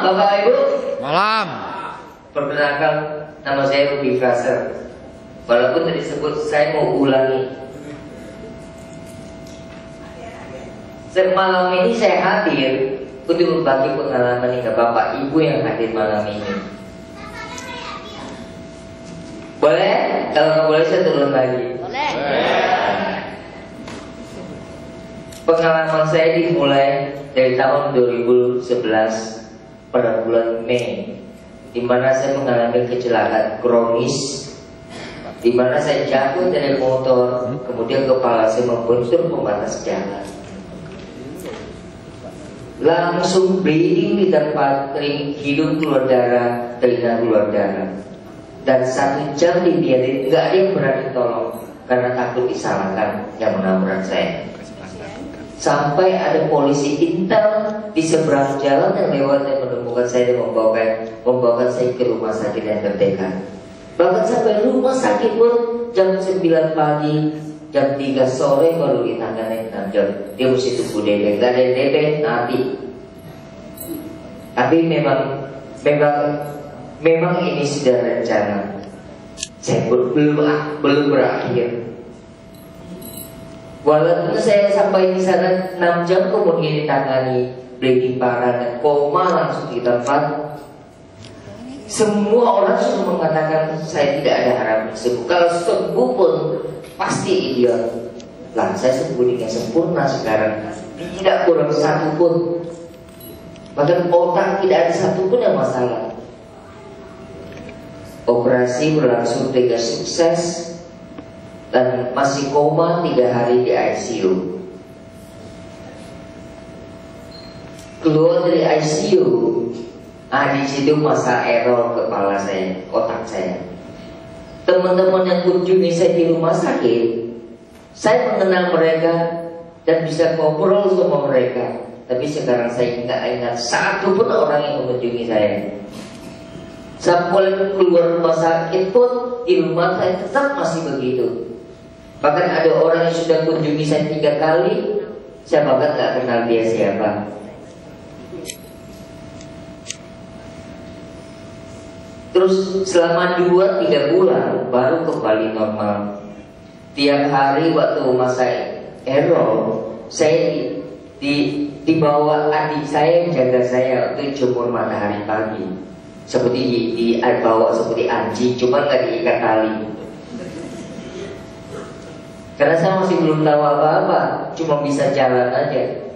Bapak Ibu. Malam. Perkenalkan, nama saya Rudy Fraser. Walaupun tadi disebut, saya mau ulangi. Malam ini saya hadir untuk berbagi pengalaman dengan Bapak Ibu yang hadir malam ini. Boleh? Kalau nggak boleh saya turun lagi. Boleh. Pengalaman saya dimulai dari tahun 2011 pada bulan Mei, di mana saya mengalami kecelakaan kronis, di mana saya jatuh dari motor, kemudian kepala saya membentur pembatas jalan. Langsung bleeding di tempat, hidung keluar darah, telinga keluar darah, dan 1 jam dibiarin, nggak ada yang berani tolong karena takut disalahkan yang menabrak saya. Sampai ada polisi intel di seberang jalan yang lewat yang menemukan saya dan membawa saya ke rumah sakit yang terdekat. Bahkan sampai rumah sakit pun jam 9 pagi, jam 3 sore baru ditangani 6 jam. Dia mesti tunggu DP, gak ada DP nanti. Tapi memang ini sudah rencana. Saya belum berakhir. Walaupun saya sampai di sana 6 jam kemudian ditangani bleeding parah dan koma langsung di tempat. Semua orang sudah mengatakan saya tidak ada harapan sembuh. Kalau sembuh pun pasti idiot. Lah saya sembuh dengan sempurna sekarang. Tidak kurang satu pun. Bahkan otak tidak ada satu pun yang masalah. Operasi berlangsung dengan sukses. Dan masih koma 3 hari di ICU. Keluar dari ICU, di situ masa error kepala saya, otak saya. Teman-teman yang kunjungi saya di rumah sakit, saya mengenal mereka dan bisa ngobrol sama mereka. Tapi sekarang saya nggak ingat satu pun orang yang mengunjungi saya. Sampai keluar rumah sakit pun di rumah saya tetap masih begitu. Bahkan ada orang yang sudah kunjungi saya 3 kali, saya bahkan nggak kenal dia siapa. Terus selama 2-3 bulan baru kembali normal. Tiap hari waktu masa error, saya dibawa adik saya yang jaga saya untuk jemur matahari pagi. Seperti dibawa seperti anjing, cuma nggak diikat tali. Karena saya masih belum tahu apa-apa, cuma bisa jalan aja.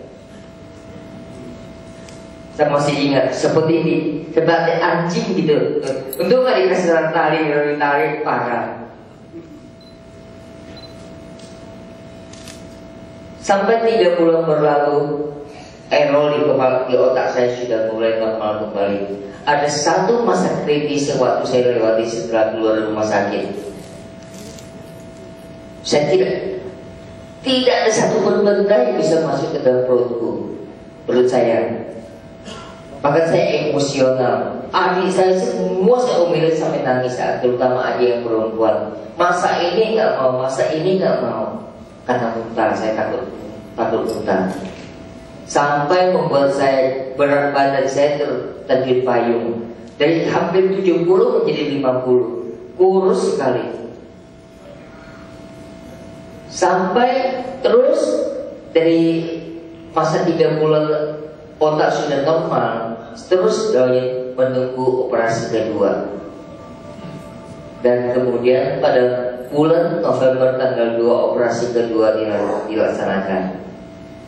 Saya masih ingat seperti ini, seperti anjing gitu. Untuk nggak dikasih tali, tarik parah. Sampai 3 bulan berlalu, error di otak saya sudah mulai normal kembali. Ada satu masa kritis yang waktu saya lewati setelah keluar dari rumah sakit. Saya tidak ada satu pun benda yang bisa masuk ke dalam perut saya. Bahkan saya emosional. Adik saya semua saya omelin sampai nangis, terutama adik yang perempuan. Masa ini nggak mau, masa ini nggak mau. Karena muntah, saya takut muntah. Sampai membuat saya berat badan saya terjun payung. Dari hampir 70 menjadi 50. Kurus sekali. Sampai terus dari masa 3 bulan otak sudah normal, terus menunggu operasi kedua. Dan kemudian pada bulan November tanggal 2 operasi kedua dilaksanakan.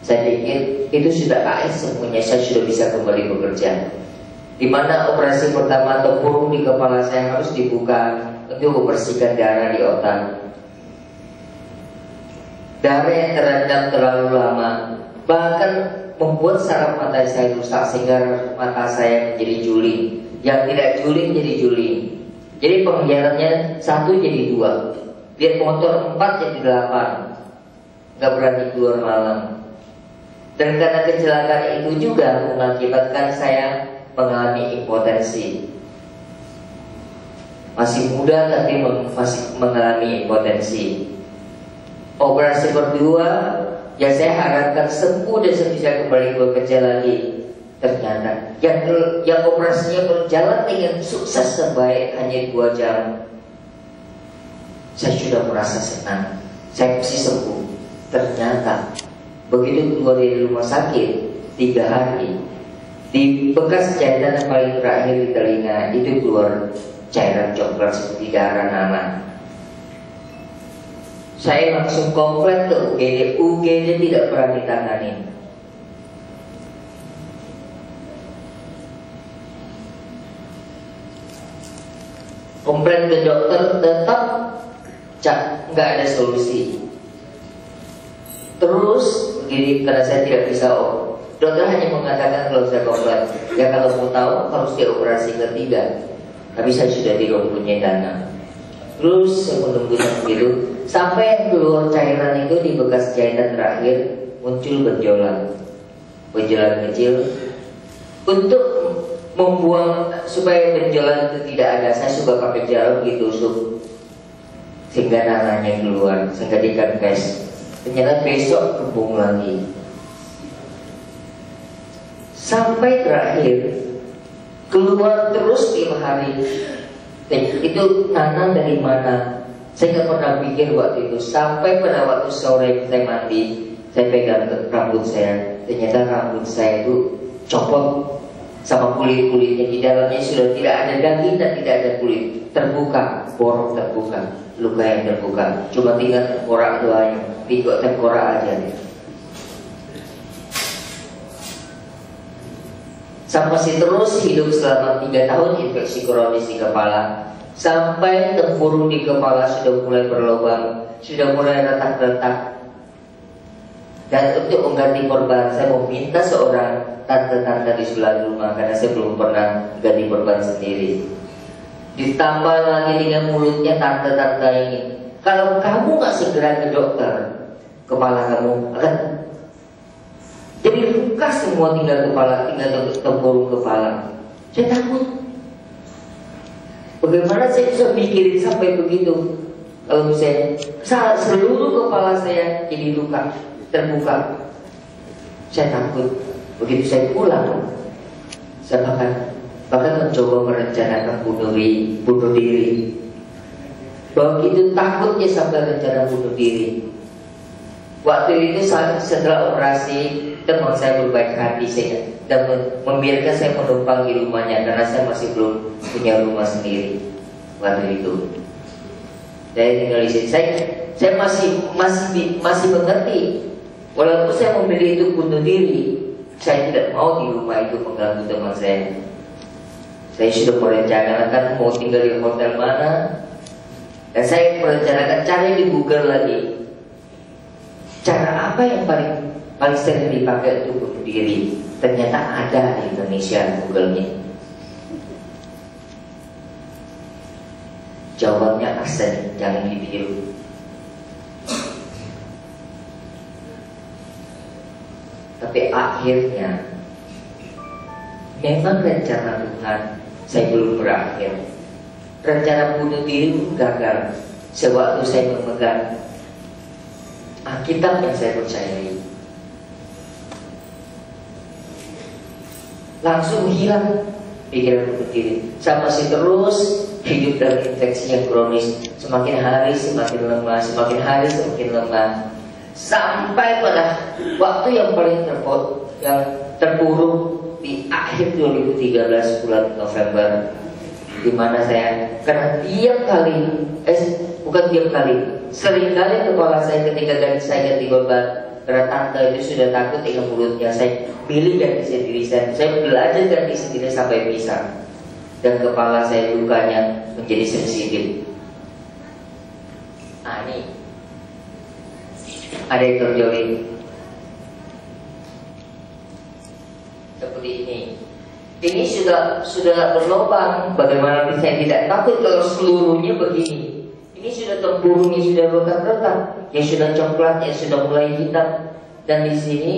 Saya pikir itu sudah akhir semuanya, saya sudah bisa kembali bekerja. Di mana operasi pertama tempurung di kepala saya harus dibuka untuk membersihkan darah di otak. Darah yang terendam terlalu lama bahkan membuat saraf mata saya rusak sehingga mata saya menjadi juling. Yang tidak juling jadi juling. Jadi penglihatannya 1 jadi 2. Lihat motor 4 jadi 8. Gak berani keluar malam. Dan karena kecelakaan itu juga mengakibatkan saya mengalami impotensi. Masih muda tapi masih mengalami impotensi. Operasi kedua, ya saya harapkan sembuh dan saya bisa kembali bekerja lagi. Ternyata yang operasinya berjalan dengan sukses sebaik hanya 2 jam, saya sudah merasa senang, saya pasti sembuh. Ternyata begitu keluar dari rumah sakit 3 hari, di bekas jahitan yang paling terakhir di telinga itu keluar cairan coklat seperti darah anak. Saya langsung komplain ke UGD. UGD tidak pernah ditangani. Komplain ke dokter, tetap nggak ada solusi. Terus begini, karena saya tidak bisa dokter hanya mengatakan kalau saya komplain, ya kalau mau tahu harus dioperasi ketiga. Tapi saya sudah tidak punya dana. Terus saya menunggu begitu sampai yang keluar cairan itu di bekas jahitan terakhir muncul benjolan kecil. Untuk membuang supaya benjolan itu tidak ada, saya suka pakai jarum ditusuk sehingga nananya keluar, sehingga dikempes. Ternyata besok kembung lagi. Sampai terakhir keluar terus 5 hari. Itu nanang dari mana? Saya nggak pernah pikir waktu itu. Sampai pada waktu sore saya mandi, saya pegang rambut saya. Ternyata rambut saya itu copot sama kulit-kulitnya. Di dalamnya sudah tidak ada daging dan tidak ada kulit. Terbuka, borok terbuka, luka yang terbuka. Cuma tinggal tengkorak doanya, tinggal tengkorak aja. Saya masih terus hidup selama 3 tahun infeksi kronis di kepala. Sampai tempurung di kepala sudah mulai berlubang, sudah mulai retak-retak. Dan untuk mengganti korban, saya mau minta seorang tante-tante di sebelah rumah, karena saya belum pernah ganti korban sendiri. Ditambah lagi dengan mulutnya tante-tante ini, kalau kamu gak segera ke dokter, kepala kamu akan jadi luka semua, tinggal tempurung kepala. Saya takut. Bagaimana saya bisa mikirin sampai begitu? Kalau saya seluruh kepala saya jadi luka, terbuka. Saya takut. Begitu saya pulang, saya bahkan mencoba merencanakan bunuh diri. Begitu takutnya sampai rencana bunuh diri. Waktu itu setelah operasi, teman saya berbaik hati saya dan membiarkan saya menumpang di rumahnya karena saya masih belum punya rumah sendiri waktu itu. Saya tinggal di sini. Saya masih mengerti. Walaupun saya memilih itu bunuh diri, saya tidak mau di rumah itu mengganggu teman saya. Saya sudah merencanakan mau tinggal di hotel mana, dan saya merencanakan cari di Google lagi. Cara apa yang paling sering dipakai untuk bunuh diri? Ternyata ada di Indonesia Google-nya. Jawabannya arsen, jangan ditiru. Tapi akhirnya memang rencana Tuhan saya belum berakhir. Rencana bunuh diri pun gagal sewaktu saya memegang Alkitab yang saya percayai. Langsung hilang pikiran bunuh diri. Saya masih terus hidup dalam infeksi yang kronis. Semakin hari semakin lemah, semakin hari semakin lemah. Sampai pada waktu yang paling terpuruk di akhir 2013 bulan November, di mana saya karena seringkali kepala saya ketika saya ganti korban, karena tante itu sudah takut dengan mulutnya, saya pilih ganti sendiri. Saya belajar ganti sendiri sampai bisa, dan kepala saya lukanya menjadi sensitif. Ini ada yang terjadi seperti ini. Ini sudah berlubang. Bagaimana saya tidak takut kalau seluruhnya begini? Ini sudah tempurungnya sudah retak-retak, yang sudah coklat, yang sudah mulai hitam, dan di sini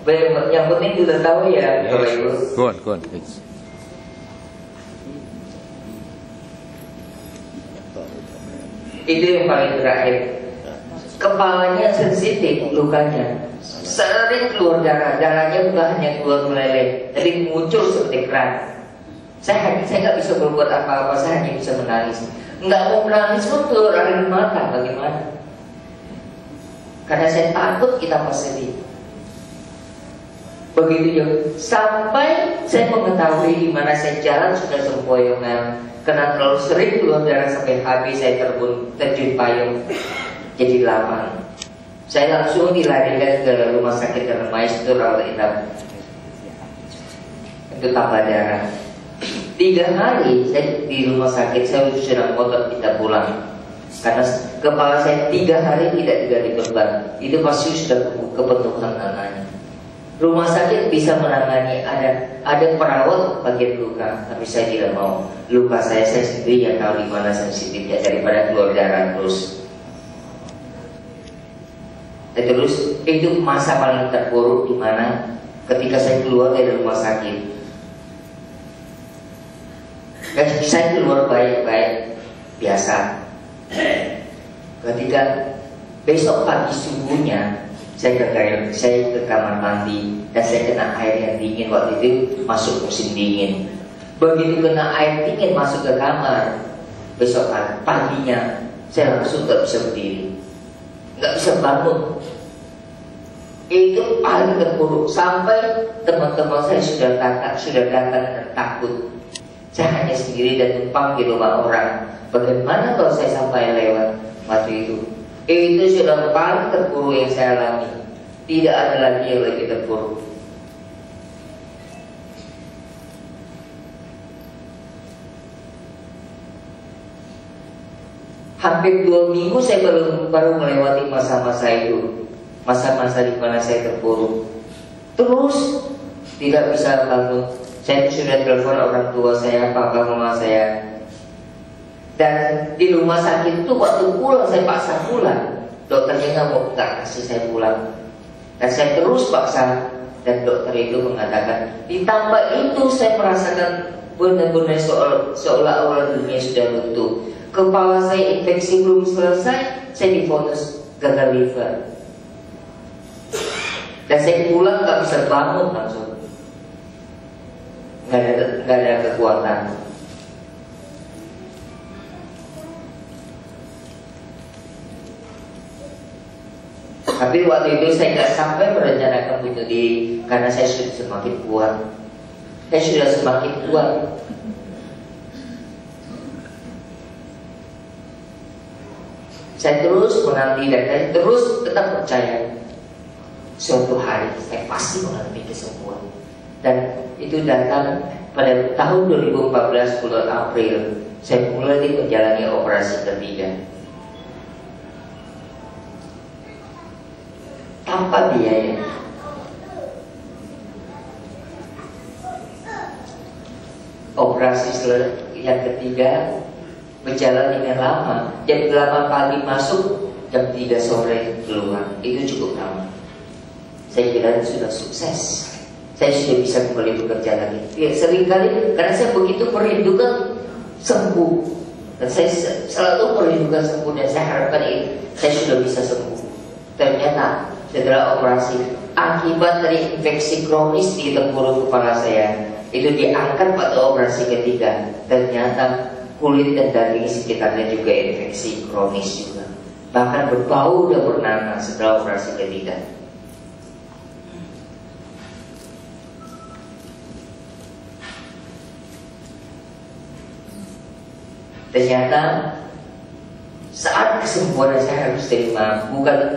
Yang penting sudah tahu ya, Bapak Ibu. Good. Itu yang paling terakhir. Kepalanya sensitif, lukanya sering keluar darah. Darahnya bukan hanya keluar meleleh, tapi muncul seperti keran. Saya nggak bisa berbuat apa-apa, saya hanya bisa menangis. Nggak mau menangis pun keluar air mata, bagaimana? Karena saya takut kita sedih. Begitu juga sampai saya mengetahui di mana saya jalan sudah sempoyongan, karena terlalu sering keluar darah sampai habis saya terjun payung jadi lama. Saya langsung dilarikan ke rumah sakit karena maestro rawat inap untuk tambah darah. 3 hari saya di rumah sakit, saya sudah motor kita pulang karena kepala saya 3 hari tidak diganti perban. Itu pasti sudah kepenuhan nananya. Rumah sakit bisa menangani, ada perawat bagian luka, tapi saya tidak mau. Luka saya sendiri yang tahu di mana sensitifnya daripada keluar darah terus. Terus itu masa paling terburuk di mana ketika saya keluar dari rumah sakit. Saya keluar baik-baik biasa. Ketika besok pagi subuhnya saya ke kamar mandi dan saya kena air yang dingin. Waktu itu masuk musim dingin. Begitu kena air dingin masuk ke kamar, besok paginya saya langsung gak bisa berdiri, gak bisa bangun. Itu paling terburuk. Sampai teman-teman saya sudah datang dan takut. Saya hanya sendiri dan numpang di rumah orang. Bagaimana kalau saya sampai lewat waktu itu? Itu sudah paling terburuk yang saya alami. Tidak ada lagi yang lebih terburuk. Hampir 2 minggu saya baru melewati masa-masa itu. Masa-masa di mana saya terpuruk. Terus tidak bisa bangun. Saya sudah telepon orang tua saya, papa mama saya. Dan di rumah sakit itu waktu pulang saya paksa pulang. Dokternya nggak kasih saya pulang. Dan saya terus paksa. Dan dokter itu mengatakan, ditambah itu saya merasakan benar-benar seolah-olah dunia sudah runtuh. Kepala saya infeksi belum selesai, saya divonis gagal liver. Dan saya pulang gak bisa bangun langsung, gak ada kekuatan. Tapi waktu itu saya gak sampai merencanakan bunuh diri karena saya sudah semakin kuat. Saya terus menanti dan saya terus tetap percaya. Suatu hari saya pasti mengalami kesembuhan. Dan itu datang pada tahun 2014 bulan April. Saya mulai menjalani operasi ketiga tanpa biaya. Operasi yang ketiga berjalan dengan lama. Jam 8 pagi masuk, jam 3 sore keluar. Itu cukup lama. Saya kira sudah sukses. Saya sudah bisa kembali bekerja lagi. Ya, seringkali karena saya begitu merindukan sembuh, dan saya selalu merindukan sembuh, dan saya harapkan ini saya sudah bisa sembuh. Ternyata setelah operasi, akibat dari infeksi kronis di tenggorok kepala saya itu diangkat pada operasi ketiga. Ternyata kulit dan daging sekitarnya juga infeksi kronis juga, bahkan berbau dan bernanah setelah operasi ketiga. Ternyata saat kesembuhan saya harus terima, bukan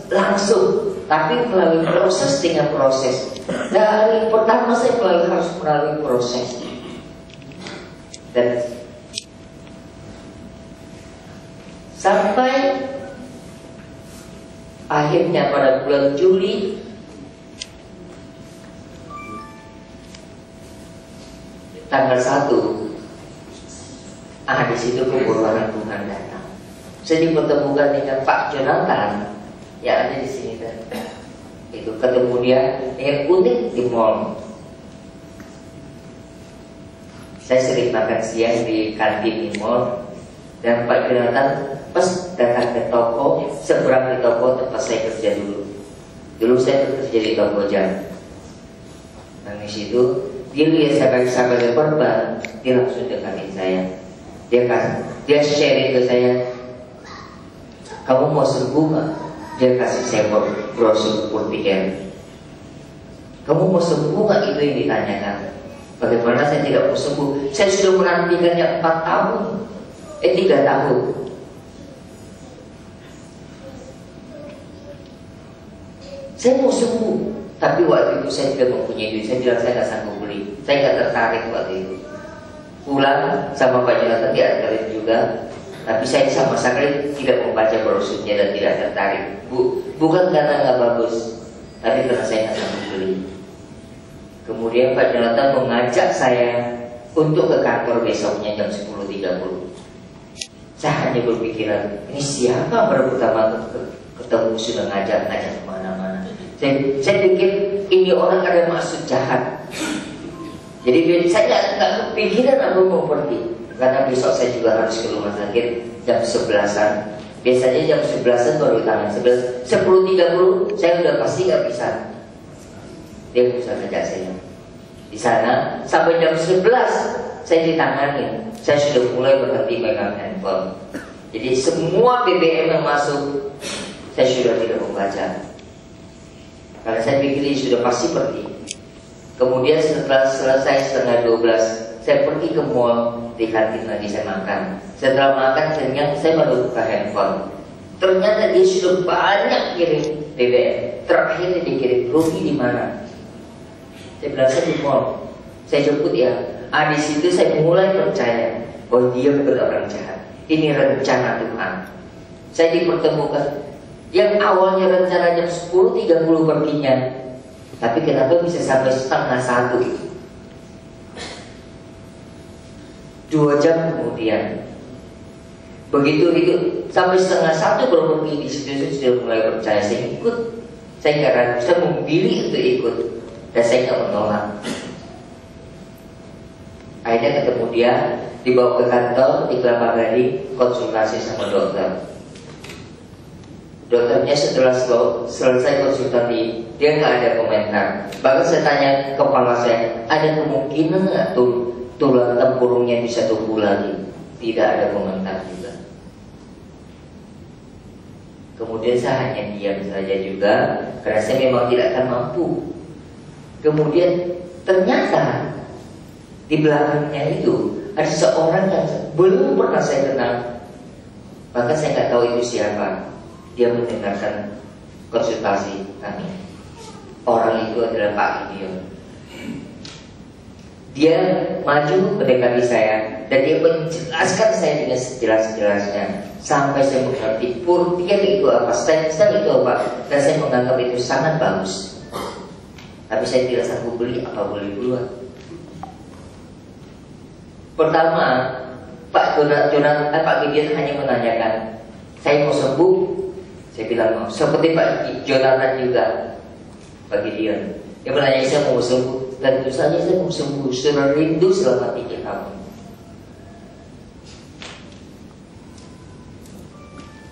langsung, tapi melalui proses dengan proses. Dari pertama saya harus melalui proses. Dan sampai akhirnya pada bulan Juli tanggal 1, di situ kebenaran Tuhan datang. Saya dipertemukan dengan Pak Jonathan yang ada di sini. Itu ketemu dia dengan unik di mall. Saya sering makan siang di kantin di mall, dan Pak Jonathan pas datang ke toko, seberang di toko tempat saya kerja dulu. Dulu saya bekerja di toko jam. Nah di situ dia lihat saya pakai sahabat korban, dia langsung dekatin saya. Dia share ke saya, kamu mau sembuh nggak? Dia kasih saya brosur purtiker. Kamu mau sembuh nggak? Itu yang ditanyakan. Bagaimana saya tidak mau sembuh? Saya sudah menantikannya 4 tahun, 3 tahun. Saya mau sembuh, tapi waktu itu saya tidak mempunyai duit. Saya bilang saya nggak sanggup beli. Saya nggak tertarik waktu itu. Pulang sama Pak Jonathan diantarin juga, tapi saya sama sekali tidak membaca brosurnya dan tidak tertarik. Bukan karena nggak bagus, tapi karena saya nggak sanggup beli. Kemudian Pak Jonathan mengajak saya untuk ke kantor besoknya jam 10.30. Saya hanya berpikiran, ini siapa baru pertama ketemu sudah ngajak kemana-mana. Saya pikir ini orang ada maksud jahat. Jadi saya nggak kepikiran aku mau pergi, karena besok saya juga harus ke rumah sakit jam 11-an. Biasanya jam 11-an baru tangan 10.30 saya udah pasti nggak bisa. Dia bisa ngajak saya di sana sampai jam 11 saya ditangani. Saya sudah mulai berhenti megang handphone. Jadi semua BBM yang masuk saya sudah tidak membaca, karena saya pikir dia sudah pasti pergi. Kemudian setelah selesai setengah 12 saya pergi ke mall, di kantin lagi saya makan. Setelah makan kenyang saya baru buka handphone. Ternyata dia sudah banyak kirim BBM. Terakhir dia kirim, Rugi di mana? Saya bilang saya di mall. Saya jemput ya. Di situ saya mulai percaya bahwa dia bukan orang jahat. Ini rencana Tuhan. Saya dipertemukan. Yang awalnya rencana jam 10.30 perginya, tapi kenapa bisa sampai setengah 1? 2 jam kemudian. Begitu itu sampai setengah 1 baru pergi. Di situ saya sudah mulai percaya. Saya ikut. Saya nggak ragu. Saya memilih untuk ikut. Dan saya nggak menolak. Akhirnya ketemu dia, dibawa ke kantor di Kelapa Gading, konsultasi sama dokter. Dokternya setelah selesai konsultasi, dia nggak ada komentar. Bahkan saya tanya kepala saya, ada kemungkinan nggak tulang tempurungnya bisa tumbuh lagi? Tidak ada komentar juga. Kemudian saya hanya diam saja juga, karena saya memang tidak akan mampu. Kemudian ternyata di belakangnya itu ada seorang yang belum pernah saya kenal, bahkan saya nggak tahu itu siapa. Dia mendengarkan konsultasi kami. Orang itu adalah Pak Gideon. Dia maju mendekati saya dan dia menjelaskan saya dengan sejelas-jelasnya sampai saya mengerti purtian itu apa, stem itu apa, dan saya menganggap itu sangat bagus. Tapi saya tidak sanggup beli, apa boleh buat. Pertama, Pak Gideon hanya menanyakan, saya mau sembuh. Saya bilang mau. Seperti Pak Jonathan juga, Pak Gideon. Dia menanya saya mau sembuh. Tentu saja saya mau sembuh. Sudah rindu selama 3 tahun.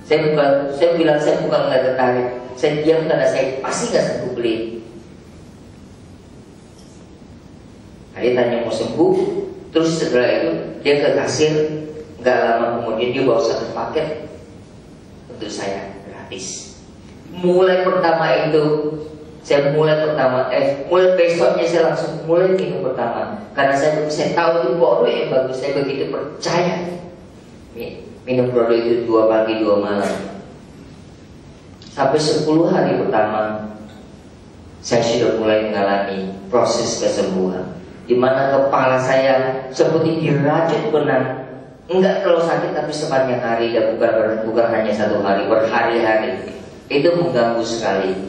Saya bilang saya bukan nggak tertarik. Saya diam karena saya pasti nggak sanggup beli. Nah, dia tanya mau sembuh. Terus setelah itu dia ke kasir. Nggak lama kemudian dia bawa 1 paket untuk saya gratis. Mulai besoknya saya langsung mulai minum pertama, karena saya tahu itu produk yang bagus. Saya begitu percaya. Minum produk itu 2 pagi 2 malam sampai 10 hari pertama saya sudah mulai mengalami proses kesembuhan, di mana kepala saya seperti dirajut benang. Enggak terlalu sakit tapi sepanjang hari, dan bukan hanya 1 hari, berhari-hari. Itu mengganggu sekali.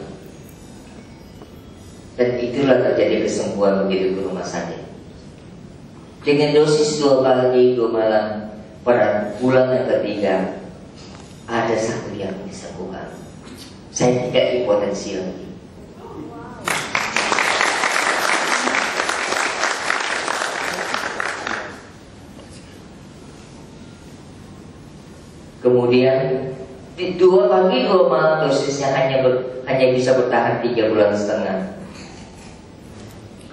Dan itulah terjadi kesembuhan begitu ke rumah sakit. Dengan dosis 2 pagi 2 malam, pada bulan yang ketiga ada 1 yang disembuhkan. Saya tidak hipotensi lagi. Kemudian di 2 pagi 2 malam dosisnya hanya bisa bertahan 3,5 bulan.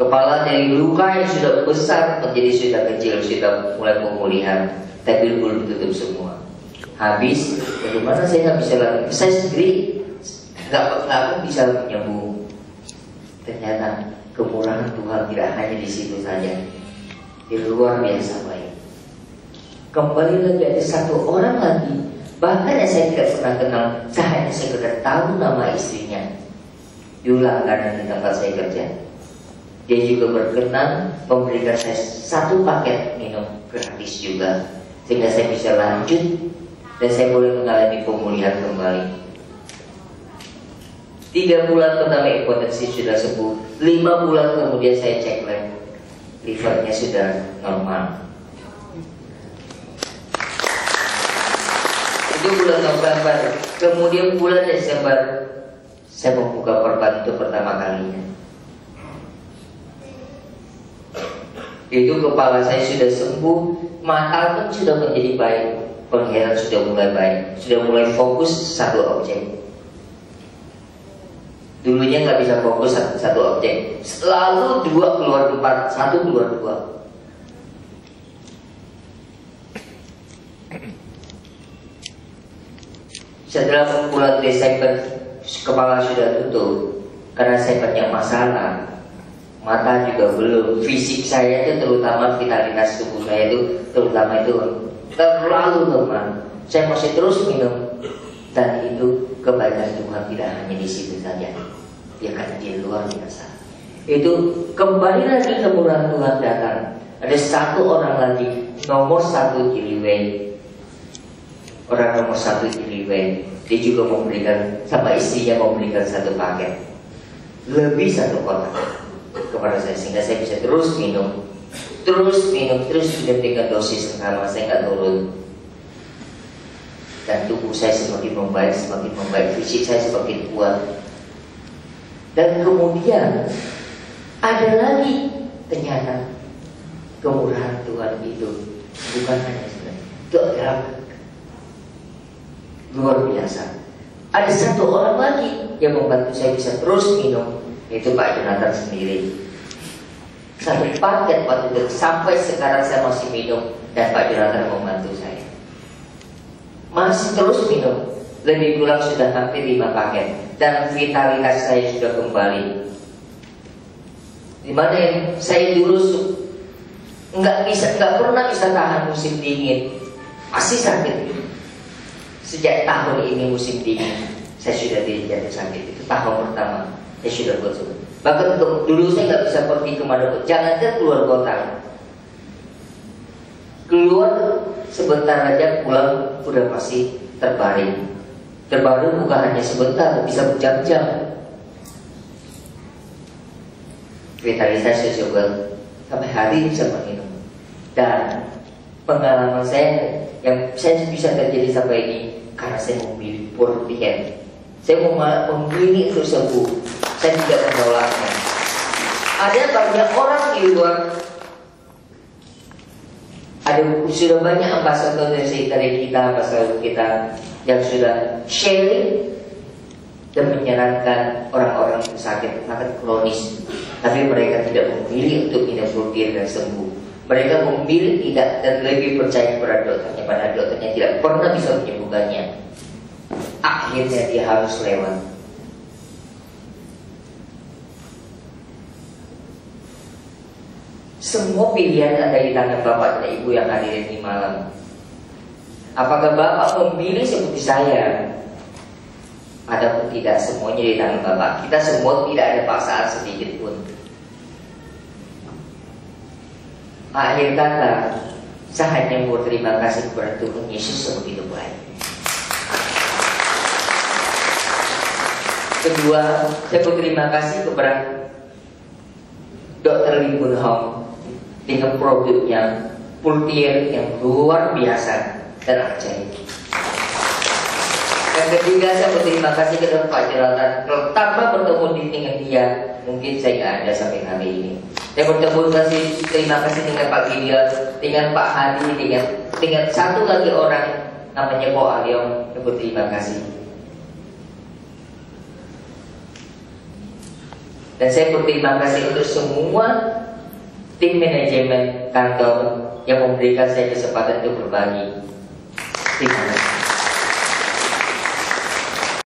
Kepala dari luka yang sudah besar menjadi sudah kecil, sudah mulai pemulihan, tapi belum tutup semua. Habis, bagaimana saya nggak bisa lagi? Saya sendiri nggak bisa menyembuh. Ternyata kemurahan Tuhan tidak hanya di situ saja, di luar biasa baik. Kembali lagi ada 1 orang lagi, bahkan yang saya tidak pernah kenal, saya hanya sekedar tahu nama istrinya. Di langganan di tempat saya kerja. Dia juga berkenan memberikan saya 1 paket minum gratis juga, sehingga saya bisa lanjut dan saya boleh mengalami pemulihan kembali. 3 bulan pertama impotensi sudah sembuh. 5 bulan kemudian saya cek lab, livernya sudah normal. Itu bulan November. Kemudian bulan Desember saya membuka perban untuk pertama kalinya. Itu kepala saya sudah sembuh, mata pun sudah menjadi baik, penglihatan sudah mulai baik, sudah mulai fokus satu objek. Dulunya nggak bisa fokus satu objek, selalu 2 keluar 4, 1 keluar 2. Setelah bulan Desember kepala sudah tutup karena saya banyak masalah. Mata juga belum, fisik saya itu terutama vitalitas tubuh saya itu terutama itu terlalu lemah. Saya masih terus minum, dan itu kebaikan Tuhan tidak hanya di situ saja, ya kan, di luar biasa. Itu kembali lagi kemurahan Tuhan datang. Ada 1 orang lagi, nomor 1 Jiliway, orang nomor 1 Jiliway, dia juga memberikan sama istrinya memberikan 1 paket, lebih 1 kotak kepada saya, sehingga saya bisa terus minum dengan dosis yang sama, saya nggak turun, dan tubuh saya semakin membaik, fisik saya semakin kuat. Dan kemudian ada lagi, ternyata kemurahan Tuhan itu bukan hanya sebenarnya itu adalah luar biasa. Ada 1 orang lagi yang membantu saya bisa terus minum, itu Pak Jonathan sendiri. 1 paket waktu itu, sampai sekarang saya masih minum, dan Pak Jonathan membantu saya masih terus minum. Lebih kurang sudah hampir 5 paket, dan vitalitas saya sudah kembali. Dimana yang saya dulu nggak pernah bisa tahan musim dingin, masih sakit. Sejak tahun ini musim dingin saya sudah jatuh sakit. Itu tahun pertama saya sudah bocor. Bahkan dulu saya nggak bisa pergi kemana-mana, jangankan keluar kota. Keluar sebentar aja, pulang udah pasti terbaring. Terbaring bukan hanya sebentar, bisa berjam-jam. Vitalitas saya coba sampai hari bisa minum. Dan pengalaman saya yang saya bisa terjadi sampai ini karena saya memilih purifikan. Saya memilih untuk sembuh. Saya tidak menolaknya. Ada banyak orang di luar, sudah banyak ambasador dari kita yang sudah sharing dan menyarankan orang-orang yang sakit kronis, tapi mereka tidak memilih untuk minum purifikan dan sembuh. Mereka memilih tidak dan lebih percaya kepada dokternya, padahal dokternya tidak pernah bisa menyembuhkannya. Akhirnya dia harus lewat. Semua pilihan ada di tangan Bapak dan Ibu yang hadir di malam. Apakah Bapak memilih seperti saya? Adapun tidak, semuanya di tangan Bapak. Kita semua tidak ada paksaan sedikit pun. Akhir kata, saya hanya berterima kasih kepada Tuhan Yesus yang begitu baik. Kedua, saya berterima kasih kepada Dr. Lee Boon Hong dengan produknya Pultier yang luar biasa dan ajaib. Yang ketiga, saya berterima kasih kepada Pak Jonathan. Kalau tanpa bertemu dengan dia, mungkin saya nggak ada sampai hari ini. Saya terima kasih dengan Pak Gideon, dengan Pak Hadi, dengan 1 lagi orang namanya Ko Aliong. Ibu terima kasih. Dan saya berterima kasih untuk semua tim manajemen kantor yang memberikan saya kesempatan untuk berbagi. Terima kasih.